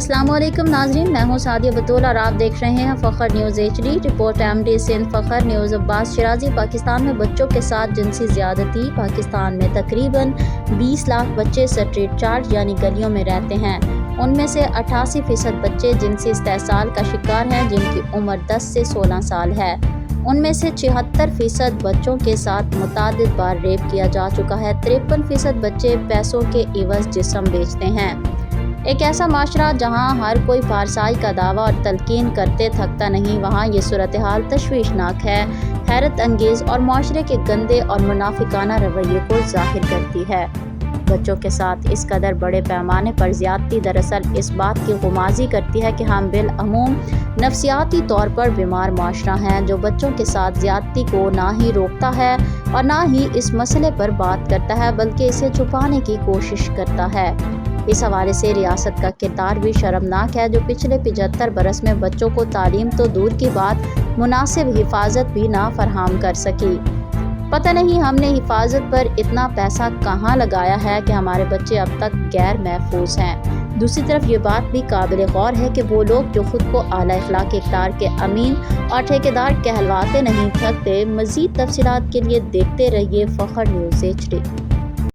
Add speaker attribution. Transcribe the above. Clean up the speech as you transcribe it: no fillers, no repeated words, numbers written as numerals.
Speaker 1: अस्सलाम वालेकुम नाज़रीन, मैं हूँ सादिया बतूल और आप देख रहे हैं Fakhr news HD। Report MD Sindh Fakhr news. Abbas Shirazi. Pakistan में बच्चों के साथ जिनसी ज़्यादती। पाकिस्तान में तकरीबन 20 लाख बच्चे स्ट्रीट चार्ज यानी गलियों में रहते हैं। उनमें से 88% बच्चे जिनसी इस्तेहसाल का शिकार हैं, जिनकी उम्र 10 से 16 साल है। उनमें से 76% बच्चों के साथ मुतादिद बार रेप किया जा चुका है। 53% बच्चे पैसों के इवज़ जिस्म बेचते हैं। एक ऐसा माशरा जहाँ हर कोई पारसाई का दावा और तलकीन करते थकता नहीं, वहाँ ये सूरत हाल तशवीशनाक है, हैरत अंगेज़ और माशरे के गंदे और मुनाफिकाना रवैये को ज़ाहिर करती है। बच्चों के साथ इस कदर बड़े पैमाने पर ज़्यादती दरअसल इस बात की गुमाजी करती है कि हम बिलअमूम नफसियाती तौर पर बीमार माशरा हैं, जो बच्चों के साथ ज़्यादती को ना ही रोकता है और ना ही इस मसले पर बात करता है, बल्कि इसे छुपाने की कोशिश करता है। इस हवाले से रियासत का किरदार भी शर्मनाक है, जो पिछले 75 बरस में बच्चों को तालीम तो दूर की बात, मुनासिब हिफाजत भी ना फराहम कर सकी। पता नहीं हमने हिफाजत पर इतना पैसा कहाँ लगाया है कि हमारे बच्चे अब तक गैर महफूज हैं। दूसरी तरफ ये बात भी काबिल गौर है कि वो लोग जो खुद को आला इखलाक इक़्तिदार के अमीन और ठेकेदार कहलवाते नहीं थकते। मज़ीद तफसीलात के लिए देखते रहिए फ़ख्र न्यूज़ HD।